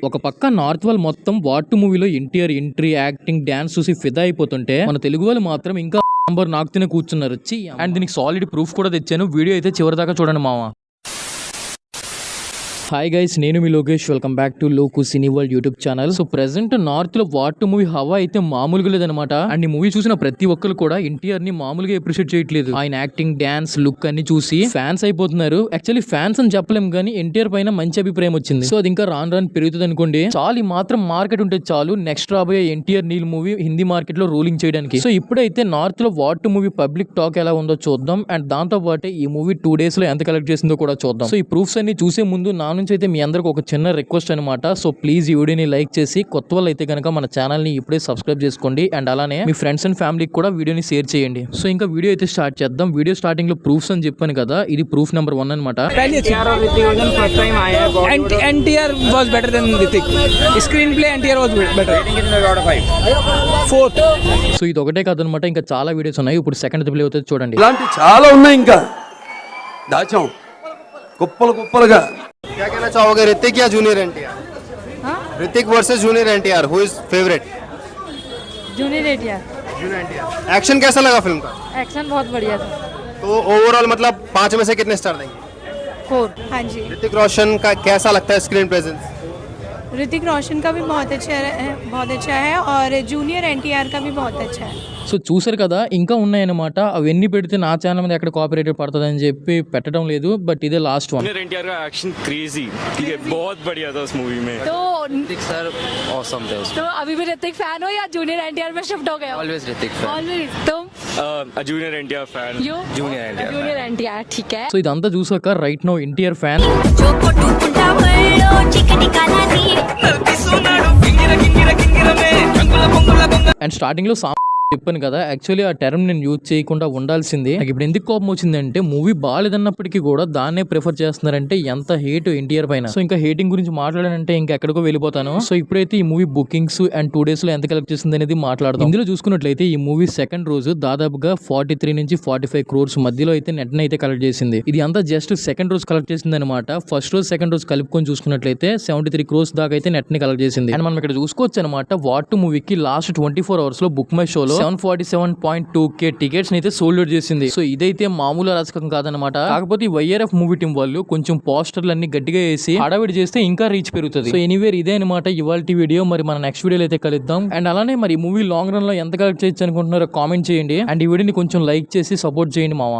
ఒక పక్క నార్త్ వాళ్ళు మొత్తం వాట్ మూవీలో ఎన్టీఆర్ ఎంట్రీ యాక్టింగ్ డాన్స్ చూసి ఫిదా అయిపోతుంటే మన తెలుగు వాళ్ళు మాత్రం ఇంకా నంబర్ నాకుతూనే కూర్చున్నారు. అండ్ దీనికి సాలిడ్ ప్రూఫ్ కూడా తెచ్చాను. వీడియో అయితే చివరిదాకా చూడండి మామ. హాయ్ గైస్, నేను మీ Lokesh. Welcome back to Loku cine world YouTube channel. So present north లో వాట్ మూవీ హవా అయితే మామూలుగా లేదనమాట. అండ్ ఈ మూవీ చూసిన ప్రతి ఒక్కరు కూడా ఎన్టీఆర్ ని మామూలుగా అప్రిషియేట్ చేయట్లేదు. ఆయన యాక్టింగ్, డాన్స్, లుక్ అన్ని చూసి ఫ్యాన్స్ అయిపోతున్నారు. యాక్చువల్లీ ఫ్యాన్స్ అని చెప్పలేం కానీ ఎన్టీఆర్ పైన మంచి అభిప్రాయం వచ్చింది. సో అది ఇంకా రాను పెరుగుతుంది అనుకోండి. చాలు ఈ మాత్రం మార్కెట్ ఉంటే చాలు నెక్స్ట్ రాబోయే ఎన్టీఆర్ నీల్ మూవీ హిందీ మార్కెట్ లో రూలింగ్ చేయడానికి. సో ఇప్పుడైతే నార్త్ లో వాట్ మూవీ పబ్లిక్ టాక్ ఎలా ఉందో చూద్దాం. అండ్ దాంతో పాటు ఈ మూవీ 2 days లో ఎంత కలెక్ట్ చేసిందో కూడా చూద్దాం. సో ఈ ప్రూఫ్స్ అన్ని చూసే ముందు నా నుంచి అయితే మీ అందరికి ఒక చిన్న రిక్వెస్ట్ అనమాట. సో ప్లీజ్ ఈ వీడియోని లైక్ చేసి కొత్త వాళ్ళు అయితే కనుక మన ఛానల్ ని ఇప్పుడే సబ్స్క్రైబ్ చేసుకోండి. అండ్ అలానే మీ ఫ్రెండ్స్ అండ్ ఫ్యామిలీకి కూడా వీడియోని షేర్ చేయండి. సో ఇంకా వీడియో అయితే స్టార్ట్ చేద్దాం. వీడియో స్టార్టింగ్ లో ప్రూఫ్స్ అని చెప్పాను కదా, ఇది ప్రూఫ్ నెంబర్ 1 అనమాట. NTR was better than Hrithik. Screenplay NTR was better. 4th. So ఇది ఒకటే కాదనమాట, ఇంకా చాలా వీడియోస్ ఉన్నాయి. ఇప్పుడు సెకండ్ ప్లే అవుతుంది చూడండి. ఇలాంటి చాలా ఉన్నాయి, ఇంకా దాచాం కుప్పలు కుప్పలుగా. क्या कहना चाहोगे, ऋतिक या junior NTR? Hrithik versus junior NTR, who is favourite? Junior NTR. Junior NTR. Action कैसा लगा फिल्म का? एक्शन बहुत बढ़िया था। तो ओवरऑल मतलब 5 में से कितने स्टार देंगे? 4। हाँ जी। ऋतिक रोशन का कैसा लगता है स्क्रीन प्रेजेंस? ऋतिक रोशन का भी बहुत अच्छा है और जूनियर एनटीआर का भी बहुत अच्छा है। సో చూసారు కదా, ఇంకా ఉన్నాయన్నమాట. అవన్నీ పెడితే నా ఛానల్ మీద ఎక్కడ కాపీరైట్ పడుతుంది అని చెప్పి పెట్టడం లేదు. బట్ ఇదే లాస్ట్ వన్. एनटीआर का एक्शन क्रेजी, ठीक है, बहुत बढ़िया था उस मूवी में. तो ऋतिक सर ऑसम थे उसमें. तो अभी भी ऋतिक फैन हो या जूनियर एनटीआर में शिफ्ट हो गए हो? Always Hrithik fan. ऑलवेज। तुम? Junior NTR fan. You? Junior NTR. Junior NTR, ठीक है. సో ఇదంతా చూసాక right no NTR fan and starting లో చెప్పాను కదా, యాక్చువల్లీ ఆ టర్మ్ నేను యూజ్ చేయకుండా ఉండాల్సింది. నాకు ఇప్పుడు ఎందుకు కోపం వచ్చిందంటే మూవీ బాగాలేదన్నప్పటికీ కూడా దాన్నే ప్రిఫర్ చేస్తున్నారంటే ఎంత హేట్ ఎన్టీఆర్ పైన. సో ఇంకా హేటింగ్ గురించి మాట్లాడాలంటే ఇంకా ఎక్కడికో వెళ్ళిపోతాను. సో ఇప్పుడైతే ఈ మూవీ బుకింగ్స్ అండ్ 2 days లో ఎంత కలెక్ట్ చేసింది అనేది మాట్లాడదాం. ఇందులో చూసుకున్నట్లయితే ఈ మూవీ సెకండ్ రోజు దాదాపుగా 43 నుంచి 45 crores మధ్యలో అయితే నెట్ అయితే కలెక్ట్ చేసింది. ఇది అంతా జస్ట్ సెకండ్ రోజు కలెక్ట్ చేసింది అనమాట. ఫస్ట్ రోజు సెకండ్ రోజు కలుపుకొని చూసుకున్నట్లయితే 73 crores దాకా అయితే నెట్ ని కలెక్ట్ చేసింది. అండ్ మనం ఇక్కడ చూసుకోవచ్చు అనమాట, వాట్ మూవీకి లాస్ట్ 24 hours లో బుక్ మై షోలో 747.2K టికెట్స్ అయితే సోల్డ్ అవుట్ చేసింది. సో ఇదైతే మామూలు రాజకం కాదనమాట. కాకపోతే ఈ వైఆర్ఎఫ్ మూవీ టీం వాళ్ళు కొంచెం పోస్టర్లు అన్ని గట్టిగా వేసి హడావిడి చేస్తే ఇంకా రీచ్ పెరుగుతుంది. సో ఎనీవేర్ ఇదే అనమాట ఇవాల్టి వీడియో. మరి మన నెక్స్ట్ వీడియోలో అయితే కలుద్దాం. అండ్ అలానే మరి ఈ మూవీ లాంగ్ రన్ లో ఎంత కలెక్ట్ చేయొచ్చు అనుకుంటున్నారో కామెంట్ చేయండి. అండ్ ఈ వీడియోని కొంచెం లైక్ చేసి సపోర్ట్ చేయండి మావా.